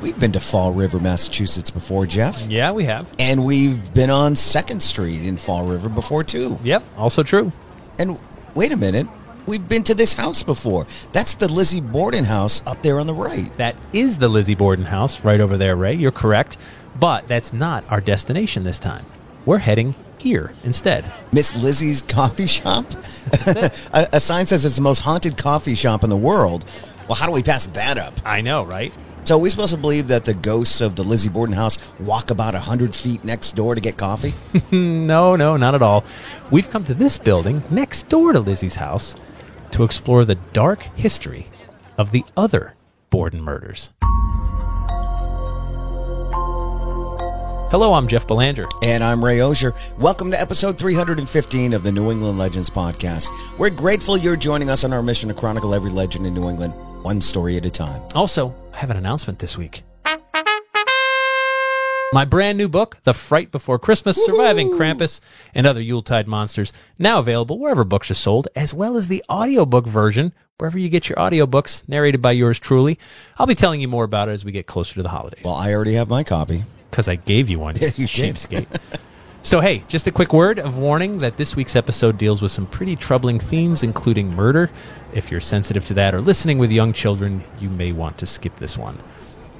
We've been to Fall River, Massachusetts before, Jeff. Yeah, we have. And we've been on 2nd Street in Fall River before, too. Yep, also true. And wait a minute. We've been to this house before. That's the Lizzie Borden house up there on the right. That is the Lizzie Borden house right over there, Ray. You're correct. But that's not our destination this time. We're heading here instead. Miss Lizzie's Coffee Shop? a sign says it's the most haunted coffee shop in the world. Well, how do we pass that up? I know, right? So are we supposed to believe that the ghosts of the Lizzie Borden house walk about 100 feet next door to get coffee? No, not at all. We've come to this building next door to Lizzie's house to explore the dark history of the other Borden murders. Hello, I'm Jeff Belanger. And I'm Ray Osier. Welcome to episode 315 of the New England Legends podcast. We're grateful you're joining us on our mission to chronicle every legend in New England, one story at a time. Also, I have an announcement this week. My brand new book, The Fright Before Christmas, Surviving Krampus and Other Yuletide Monsters, now available wherever books are sold, as well as the audiobook version, wherever you get your audiobooks, narrated by yours truly. I'll be telling you more about it as we get closer to the holidays. Well, I already have my copy. Because I gave you one, you cheapskate. So, hey, just a quick word of warning that this week's episode deals with some pretty troubling themes, including murder. If you're sensitive to that or listening with young children, you may want to skip this one.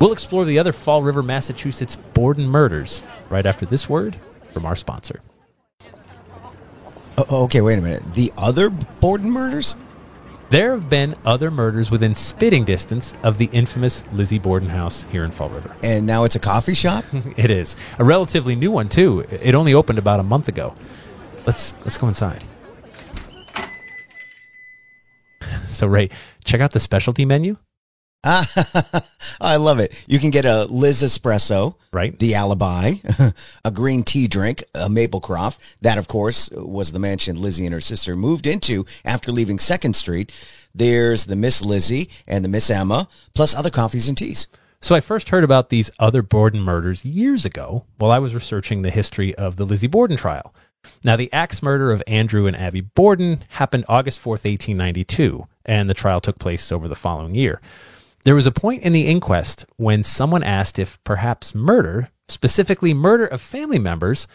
We'll explore the other Fall River, Massachusetts Borden murders right after this word from our sponsor. Okay, wait a minute. The other Borden murders? There have been other murders within spitting distance of the infamous Lizzie Borden house here in Fall River. And now it's a coffee shop? It is. A relatively new one, too. It only opened about a month ago. Let's go inside. So, Ray, check out the specialty menu. I love it. You can get a Liz Espresso, right? The Alibi, a green tea drink, a Maplecroft. That, of course, was the mansion Lizzie and her sister moved into after leaving 2nd Street. There's the Miss Lizzie and the Miss Emma, plus other coffees and teas. So I first heard about these other Borden murders years ago while I was researching the history of the Lizzie Borden trial. Now, the axe murder of Andrew and Abby Borden happened August 4th, 1892, and the trial took place over the following year. There was a point in the inquest when someone asked if perhaps murder, specifically murder of family members,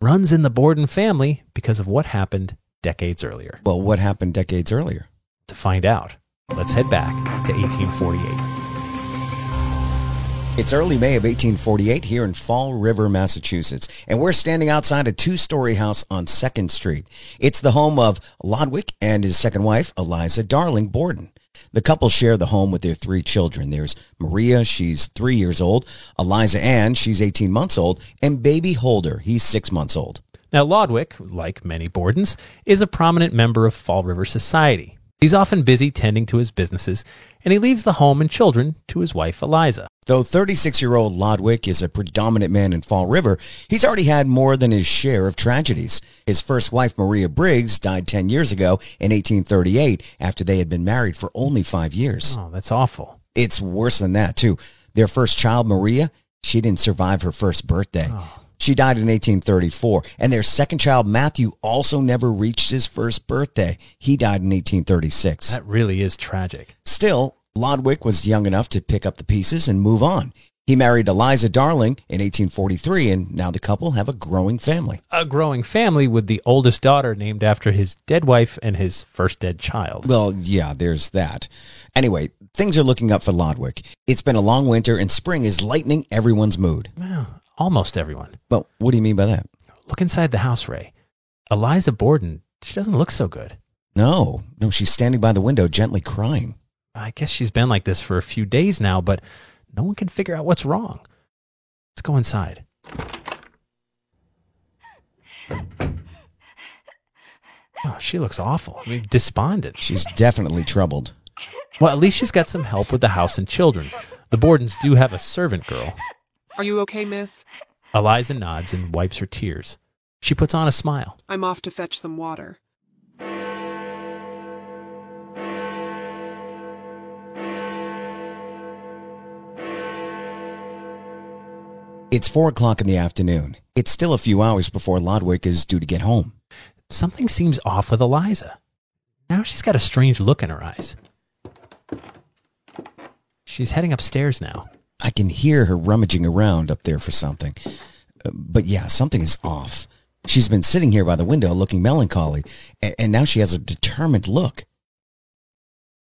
runs in the Borden family because of what happened decades earlier. Well, what happened decades earlier? To find out, let's head back to 1848. It's early May of 1848 here in Fall River, Massachusetts, and we're standing outside a 2-story house on 2nd Street. It's the home of Lodwick and his second wife, Eliza Darling Borden. The couple share the home with their 3 children. There's Maria, she's 3 years old, Eliza Ann, she's 18 months old, and baby Holder, he's 6 months old. Now, Lodwick, like many Bordens, is a prominent member of Fall River society. He's often busy tending to his businesses, and he leaves the home and children to his wife, Eliza. Though 36-year-old Lodwick is a predominant man in Fall River, he's already had more than his share of tragedies. His first wife, Maria Briggs, died 10 years ago in 1838 after they had been married for only 5 years. Oh, that's awful. It's worse than that, too. Their first child, Maria, she didn't survive her first birthday. Oh. She died in 1834, and their second child, Matthew, also never reached his first birthday. He died in 1836. That really is tragic. Still, Lodwick was young enough to pick up the pieces and move on. He married Eliza Darling in 1843, and now the couple have a growing family. A growing family with the oldest daughter named after his dead wife and his first dead child. Well, yeah, there's that. Anyway, things are looking up for Lodwick. It's been a long winter, and spring is lightening everyone's mood. Well, almost everyone. Well, what do you mean by that? Look inside the house, Ray. Eliza Borden, she doesn't look so good. No, she's standing by the window gently crying. I guess she's been like this for a few days now, but no one can figure out what's wrong. Let's go inside. Oh, she looks awful. I mean, despondent. She's definitely troubled. Well, at least she's got some help with the house and children. The Bordens do have a servant girl. Are you okay, miss? Eliza nods and wipes her tears. She puts on a smile. I'm off to fetch some water. It's 4 o'clock in the afternoon. It's still a few hours before Lodwick is due to get home. Something seems off with Eliza. Now she's got a strange look in her eyes. She's heading upstairs now. I can hear her rummaging around up there for something. But yeah, something is off. She's been sitting here by the window looking melancholy, and now she has a determined look.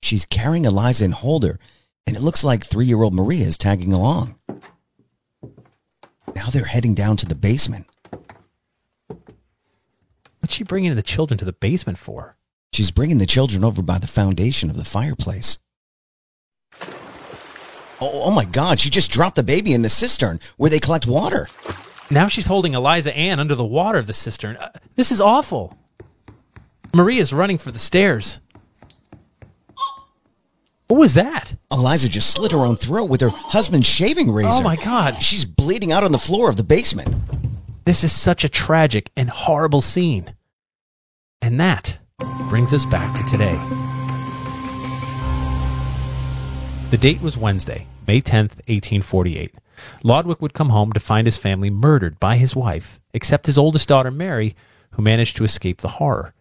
She's carrying Eliza and Holder, and it looks like 3-year-old Maria is tagging along. Now they're heading down to the basement. What's she bringing the children to the basement for? She's bringing the children over by the foundation of the fireplace. Oh my God, she just dropped the baby in the cistern where they collect water. Now she's holding Eliza Ann under the water of the cistern. This is awful. Maria's running for the stairs. What was that? Eliza just slit her own throat with her husband's shaving razor. Oh my God. She's bleeding out on the floor of the basement. This is such a tragic and horrible scene. And that brings us back to today. The date was Wednesday, May 10th, 1848. Lodwick would come home to find his family murdered by his wife, except his oldest daughter, Mary, who managed to escape the horror.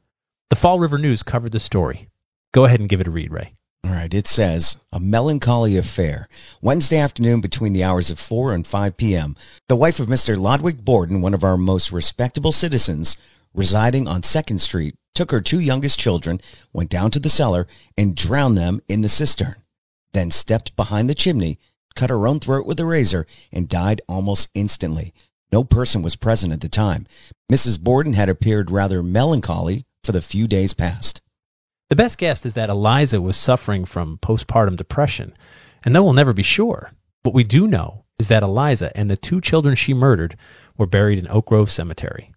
The Fall River News covered the story. Go ahead and give it a read, Ray. All right, it says, a melancholy affair. Wednesday afternoon between the hours of 4 and 5 p.m., the wife of Mr. Lodwick Borden, one of our most respectable citizens, residing on 2nd Street, took her 2 youngest children, went down to the cellar, and drowned them in the cistern. Then stepped behind the chimney, cut her own throat with a razor, and died almost instantly. No person was present at the time. Mrs. Borden had appeared rather melancholy for the few days past. The best guess is that Eliza was suffering from postpartum depression, and though we'll never be sure, what we do know is that Eliza and the 2 children she murdered were buried in Oak Grove Cemetery.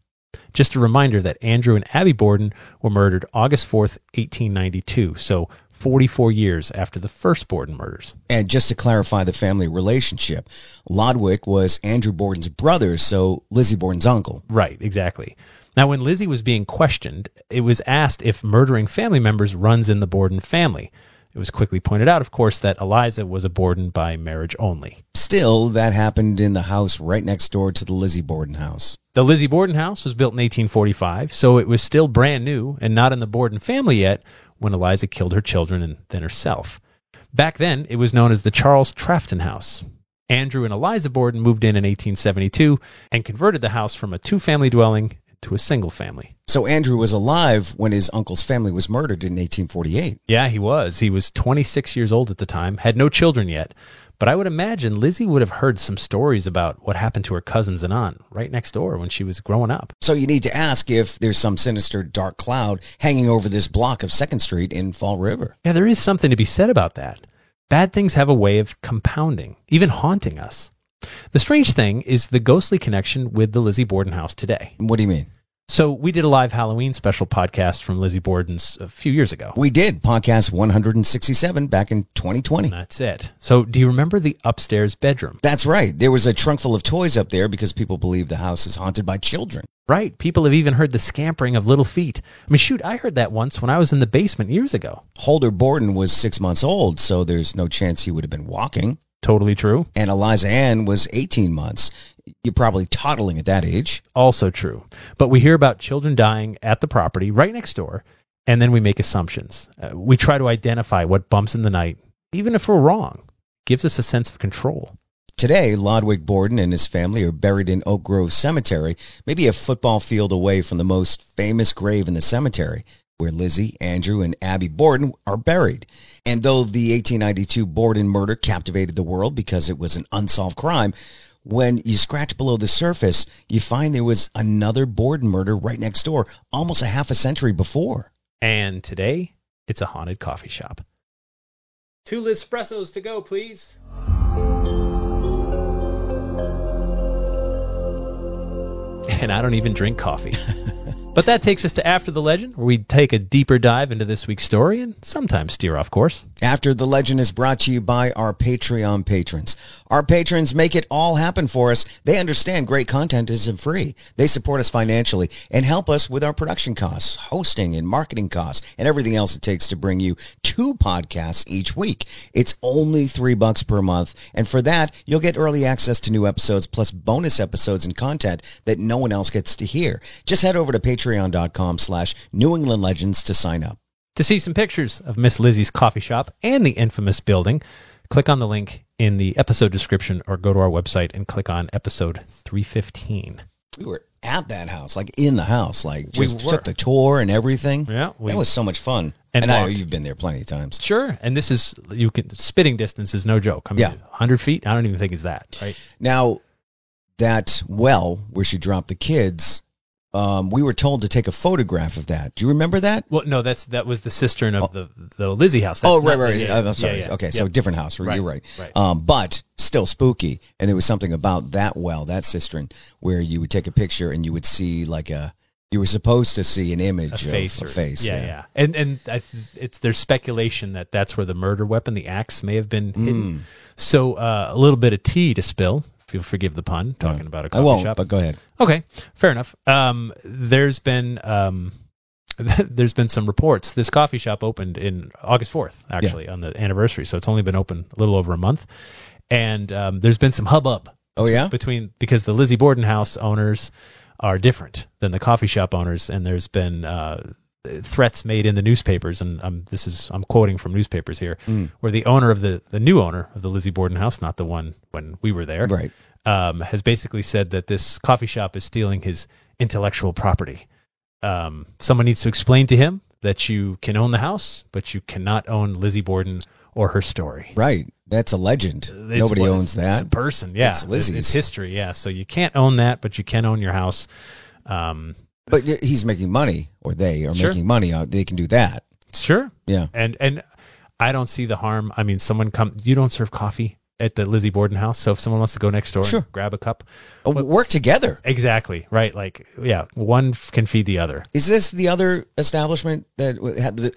Just a reminder that Andrew and Abby Borden were murdered August 4th, 1892, so 44 years after the first Borden murders. And just to clarify the family relationship, Lodwick was Andrew Borden's brother, so Lizzie Borden's uncle. Right, exactly. Now, when Lizzie was being questioned, it was asked if murdering family members runs in the Borden family. It was quickly pointed out, of course, that Eliza was a Borden by marriage only. Still, that happened in the house right next door to the Lizzie Borden house. The Lizzie Borden house was built in 1845, so it was still brand new and not in the Borden family yet when Eliza killed her children and then herself. Back then, it was known as the Charles Trafton House. Andrew and Eliza Borden moved in 1872 and converted the house from a 2-family dwelling to a single family. So Andrew was alive when his uncle's family was murdered in 1848. Yeah, he was. He was 26 years old at the time, had no children yet. But I would imagine Lizzie would have heard some stories about what happened to her cousins and aunt right next door when she was growing up. So you need to ask if there's some sinister dark cloud hanging over this block of 2nd Street in Fall River. Yeah, there is something to be said about that. Bad things have a way of compounding, even haunting us. The strange thing is the ghostly connection with the Lizzie Borden house today. What do you mean? So we did a live Halloween special podcast from Lizzie Borden's a few years ago. We did, podcast 167 back in 2020. That's it. So do you remember the upstairs bedroom? That's right. There was a trunk full of toys up there because people believe the house is haunted by children. Right. People have even heard the scampering of little feet. I mean, shoot, I heard that once when I was in the basement years ago. Holder Borden was 6 months old, so there's no chance he would have been walking. Totally true. And Eliza Ann was 18 months. You're probably toddling at that age. Also true. But we hear about children dying at the property right next door, and then we make assumptions. We try to identify what bumps in the night, even if we're wrong. Gives us a sense of control. Today, Lodwick Borden and his family are buried in Oak Grove Cemetery, maybe a football field away from the most famous grave in the cemetery, where Lizzie, Andrew, and Abby Borden are buried. And though the 1892 Borden murder captivated the world because it was an unsolved crime, when you scratch below the surface, you find there was another Borden murder right next door, almost a half a century before. And today, it's a haunted coffee shop. 2 Lizpressos to go, please. And I don't even drink coffee. But that takes us to After the Legend, where we take a deeper dive into this week's story and sometimes steer off course. After the Legend is brought to you by our Patreon patrons. Our patrons make it all happen for us. They understand great content isn't free. They support us financially and help us with our production costs, hosting and marketing costs, and everything else it takes to bring you 2 podcasts each week. It's only $3 per month, and for that, you'll get early access to new episodes plus bonus episodes and content that no one else gets to hear. Just head over to patreon.com/New England Legends to sign up. To see some pictures of Miss Lizzie's coffee shop and the infamous building, click on the link in the episode description or go to our website and click on episode 315. We were at that house, like in the house, like We just were. took the tour and everything. Yeah, That was so much fun. And And I know walked. you've been there plenty of times. Sure. And this is, spitting distance is no joke. I mean, Yeah. 100 feet, I don't even think is that, right? Now, that well where she dropped the kids, we were told to take a photograph of that. Do you remember that? Well, no, that was the cistern of the Lizzie house. That's Oh, not right. the- I'm sorry. yeah, yeah. Okay, Yep. so different house. Right, You're right. right. But still spooky. And there was something about that well, that cistern, where you would take a picture and you would see you were supposed to see an image a of face. a face. Yeah. And there's speculation that that's where the murder weapon, the axe, may have been hidden. So a little bit of tea to spill, if you'll forgive the pun, talking about a I coffee won't, shop. but go ahead. Okay, fair enough. There's been some reports. This coffee shop opened in August 4th, actually, on the anniversary. So it's only been open a little over a month. And there's been some hubbub. Oh, yeah? Because the Lizzie Borden house owners are different than the coffee shop owners, and there's been threats made in the newspapers, and I'm quoting from newspapers here, where the owner of the new owner of the Lizzie Borden house, not the one when we were there, Right. has basically said that this coffee shop is stealing his intellectual property. Someone needs to explain to him that you can own the house, but you cannot own Lizzie Borden or her story. Right. That's a legend. Nobody owns that. It's a person, yeah. It's Lizzie's. It's history, yeah. So you can't own that, but you can own your house. But he's making money, or they are Sure. making money. They can do that. Sure. Yeah. And I don't see the harm. I mean, you don't serve coffee at the Lizzie Borden house, so if someone wants to go next door Sure. and grab a cup. Work together. Exactly, right? Like, yeah, one can feed the other. Is this the other establishment that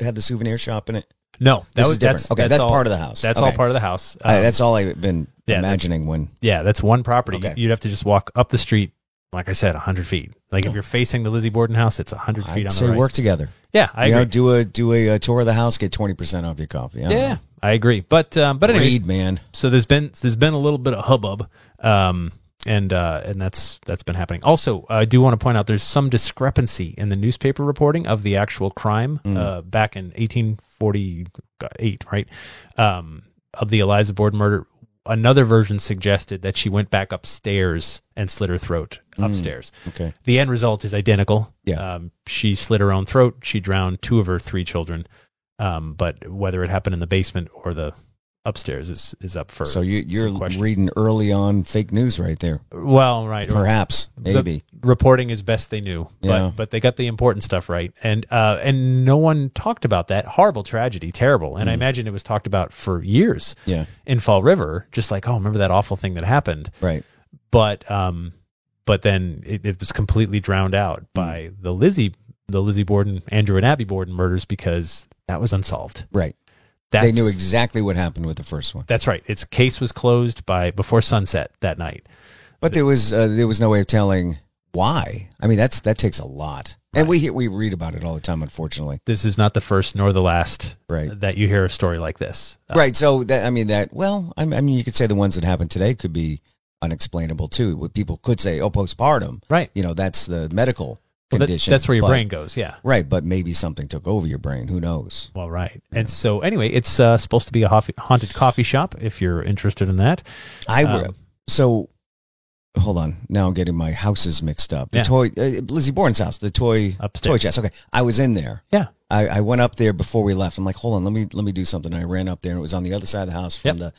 had the souvenir shop in it? No, This is different. Okay, that's part of the house. That's Okay. all part of the house. That's all I've been yeah, imagining when. Yeah, that's one property. Okay. You'd have to just walk up the street, like I said, 100 feet. Like if you're facing the Lizzie Borden house, it's 100 feet I'd on say the right. work together. Yeah, I agree. Do a tour of the house, get 20% off your coffee. I don't Yeah, know. I agree. But anyway, Read, man. so there's been a little bit of hubbub, and that's been happening. Also, I do want to point out there's some discrepancy in the newspaper reporting of the actual crime back in 1848, right? Of the Eliza Borden murder. Another version suggested that she went back upstairs and slit her throat upstairs. Okay. The end result is identical. Yeah. She slit her own throat. She drowned 2 of her 3 children. But whether it happened in the basement or the upstairs is up for So you're some question. reading early on fake news right there. Well, right. Perhaps, maybe. The reporting as best they knew, Yeah. but they got the important stuff right, and no one talked about that horrible tragedy, terrible, and I imagine it was talked about for years. Yeah. In Fall River, just like, oh, remember that awful thing that happened, Right. but then it was completely drowned out by the Lizzie Borden, Andrew and Abby Borden murders because that was unsolved. Right. That's, They knew exactly what happened with the first one. That's right. Its case was closed before sunset that night. But there was no way of telling why. I mean, that takes a lot. And we read about it all the time, unfortunately. This is not the first nor the last Right. that you hear a story like this. Right. So you could say the ones that happen today could be unexplainable too. What people could say, postpartum. Right. That's the medical Well, condition. that's where your but- brain goes. Yeah. Right. But maybe something took over your brain. Who knows? Well, right. And so anyway, it's supposed to be a haunted coffee shop if you're interested in that. So hold on. Now I'm getting my houses mixed up. The Yeah. toy, Lizzie Bourne's house, the toy Upstairs. chest. Okay. I was in there. Yeah. I went up there before we left. I'm like, hold on, let me do something. And I ran up there, and it was on the other side of the house from the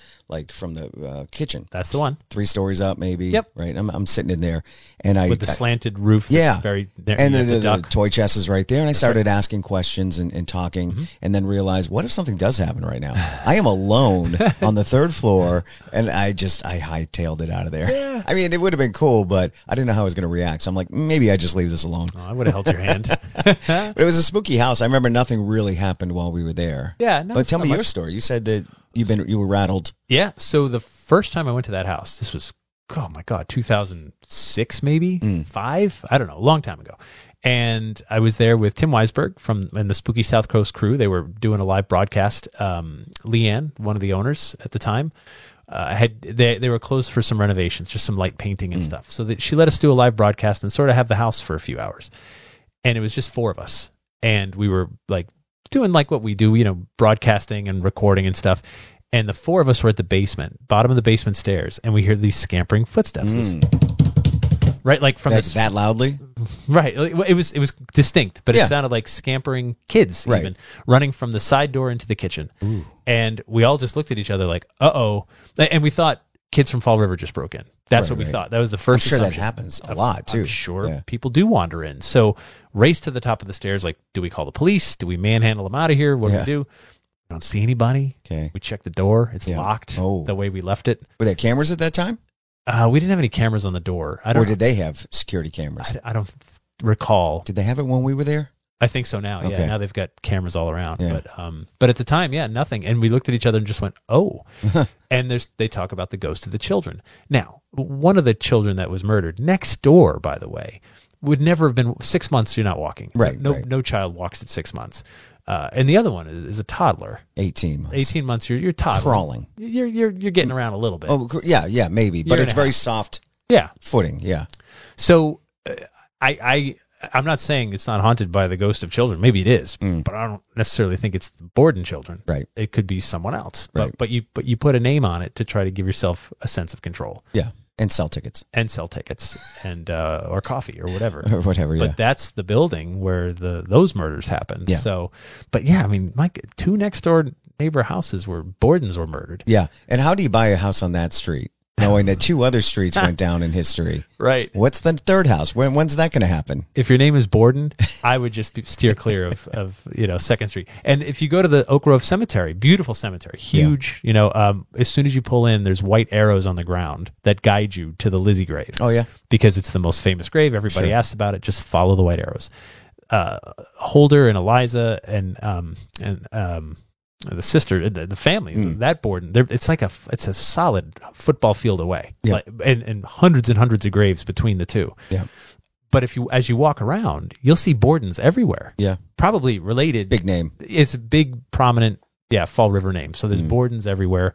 kitchen, That's the one 3 stories up, maybe. Yep. Right. I'm sitting in there, and with the slanted roof. Yeah. That's very there. and You have the the duck. toy chest is right there, and I started asking questions and talking, and then realized, what if something does happen right now? I am alone on the 3rd floor, and I hightailed it out of there. Yeah. I mean, it would have been cool, but I didn't know how I was going to react. So I'm like, maybe I just leave this alone. Oh, I would have held your hand. But it was a spooky house. I remember nothing really happened while we were there. Yeah, no, but it's tell not me your much. story. You said that you were rattled. Yeah. So the first time I went to that house, this was, oh my God, 2006, maybe 5. I don't know, a long time ago. And I was there with Tim Weisberg and the Spooky South Coast crew. They were doing a live broadcast. Leanne, one of the owners at the time, they were closed for some renovations, just some light painting and stuff. So that she let us do a live broadcast and sort of have the house for a few hours. And it was just 4 of us. And we were like doing like what we do, broadcasting and recording and stuff. And the four of us were at the basement, bottom of the basement stairs, and we hear these scampering footsteps. Right, like from that loudly? Right. It was distinct, but Yeah. it sounded like scampering kids, Right. even running from the side door into the kitchen. Ooh. And we all just looked at each other like, "Uh-oh." And we thought kids from Fall River just broke in. That's what we Right. thought. That was the I'm first sure that assumption. happens a lot, too. I'm sure Yeah. people do wander in. So race to the top of the stairs like, do we call the police? Do we manhandle them out of here? What do Yeah. we do? We don't see anybody. Okay. We check the door. It's Yeah. locked Oh. the way we left it. Were there cameras at that time? We didn't have any cameras on the door. Or did they have security cameras? I don't recall. Did they have it when we were there? I think so now. Yeah, Okay. now they've got cameras all around. Yeah. But at the time, yeah, nothing. And we looked at each other and just went, "Oh." And they talk about the ghost of the children. Now, one of the children that was murdered next door, by the way, would never have been 6 months. You're not walking. Right, No, right. no child walks at 6 months. And the other one is a toddler. 18 months. 18 months. You're toddling. Crawling. You're getting around a little bit. Oh, yeah, maybe. But Year it's and a very half. soft Yeah. footing. Yeah. So I'm not saying it's not haunted by the ghost of children. Maybe it is, but I don't necessarily think it's the Borden children. Right. It could be someone else. Right. But you put a name on it to try to give yourself a sense of control Yeah. And sell tickets and sell tickets and or coffee or whatever. or whatever. But Yeah. that's the building where those murders happened. Yeah. So, but yeah, I mean, Mike, 2 next door neighbor houses where Bordens were murdered. Yeah. And how do you buy a house on that street, knowing that 2 other streets went down in history? Right. What's the third house? When's that going to happen? If your name is Borden, I would just steer clear of 2nd Street. And if you go to the Oak Grove Cemetery, beautiful cemetery, huge, as soon as you pull in, there's white arrows on the ground that guide you to the Lizzie grave. Oh, yeah. Because it's the most famous grave. Everybody Sure. asks about it. Just follow the white arrows. Holder and Eliza and the sister, the family, that Borden, it's a solid football field away, Yeah. and hundreds of graves between the two. Yeah. But as you walk around, you'll see Bordens everywhere. Yeah. Probably related. Big name. It's a big, prominent, Fall River name. So there's Bordens everywhere.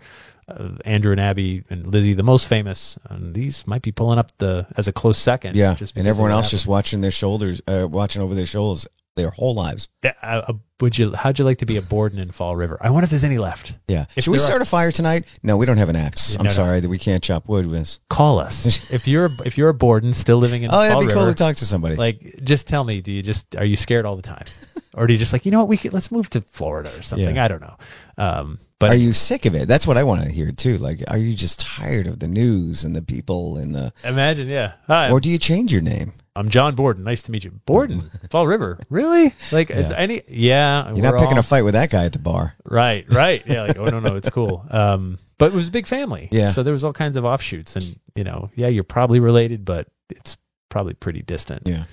Andrew and Abby and Lizzie, the most famous. And these might be pulling up as a close second. Yeah. Just And because everyone of what else just watching their shoulders, watching over their shoulders their whole lives. happened. How'd you like to be a Borden in Fall River? I wonder if there's any left. Yeah. If Should we there are- start a fire tonight? No, we don't have an axe. I'm no. sorry that we can't chop wood with this. Call us if you're a Borden still living in Oh, that'd Fall be River. cool to talk to somebody. Like, just tell me, are you scared all the time? Or do you just like, let's move to Florida or something? Yeah. I don't know. But are you sick of it? That's what I want to hear too. Like, are you just tired of the news and the people and the, imagine, yeah. Hi, or do you change your name? I'm John Borden. Nice to meet you. Borden, Fall River. Really? Like, is any, yeah. You're not picking a fight with that guy at the bar. Right. Yeah. Like, oh, no, it's cool. But it was a big family. Yeah. So there was all kinds of offshoots and, you're probably related, but it's probably pretty distant. Yeah.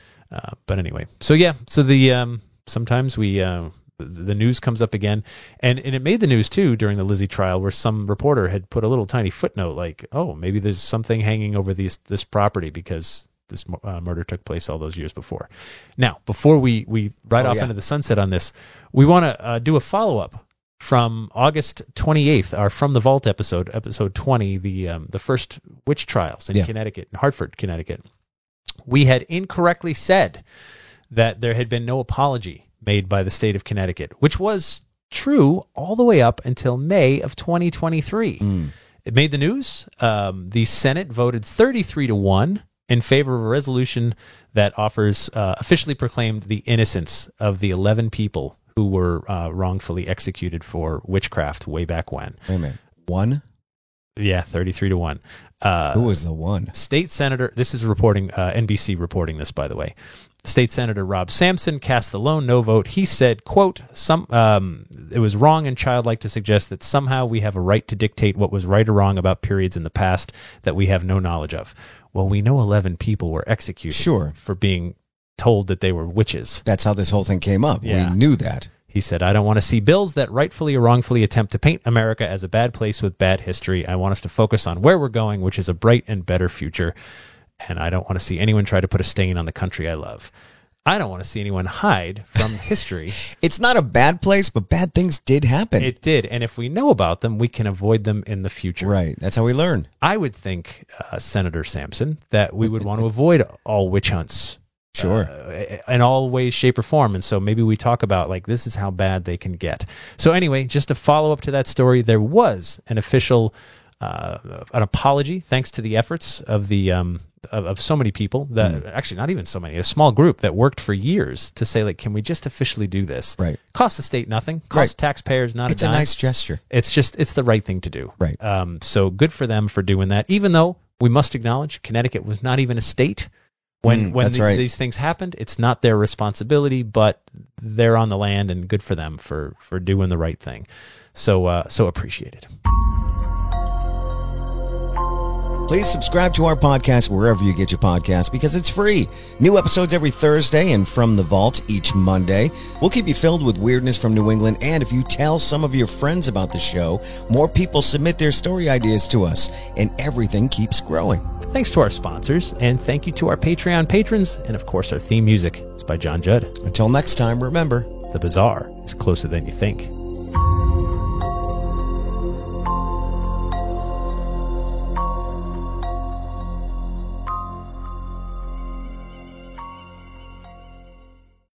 But anyway, so the, sometimes the news comes up again, and it made the news too during the Lizzie trial, where some reporter had put a little tiny footnote like, oh, maybe there's something hanging over this property because this murder took place all those years before. Now, before we ride off into the sunset on this, we want to do a follow-up from August 28th, our From the Vault episode 20, the first witch trials in Connecticut, in Hartford, Connecticut. We had incorrectly said that there had been no apology made by the state of Connecticut, which was true all the way up until May of 2023. It made the news. The Senate voted 33-1 in favor of a resolution that offers officially proclaimed the innocence of the 11 people who were wrongfully executed for witchcraft way back when. Wait a minute. One? Yeah, 33-1. Who was the one? State Senator, this is reporting, NBC reporting this, by the way. State Senator Rob Sampson cast the lone no vote. He said, quote, it was wrong and childlike to suggest that somehow we have a right to dictate what was right or wrong about periods in the past that we have no knowledge of. Well, we know 11 people were executed for being told that they were witches. That's how this whole thing came up. Yeah. We knew that. He said, I don't want to see bills that rightfully or wrongfully attempt to paint America as a bad place with bad history. I want us to focus on where we're going, which is a bright and better future. And I don't want to see anyone try to put a stain on the country I love. I don't want to see anyone hide from history. It's not a bad place, but bad things did happen. It did. And if we know about them, we can avoid them in the future. Right. That's how we learn. I would think, Senator Sampson, that we would want to avoid all witch hunts Sure. In all ways, shape, or form. And so maybe we talk about like this is how bad they can get. So anyway, just to follow up to that story, there was an official an apology thanks to the efforts of the of so many people that actually not even so many, a small group that worked for years to say like, can we just officially do this? Right. Cost the state nothing. Cost taxpayers not It's a dime. a nice gesture. It's the right thing to do. Right. So good for them for doing that. Even though we must acknowledge Connecticut was not even a state when these things happened. It's not their responsibility, but they're on the land, and good for them for doing the right thing. So appreciated. Please subscribe to our podcast wherever you get your podcasts because it's free. New episodes every Thursday and From the Vault each Monday. We'll keep you filled with weirdness from New England, and if you tell some of your friends about the show, more people submit their story ideas to us, and everything keeps growing. Thanks to our sponsors, and thank you to our Patreon patrons, and of course our theme music is by John Judd. Until next time, remember, The Bazaar is closer than you think.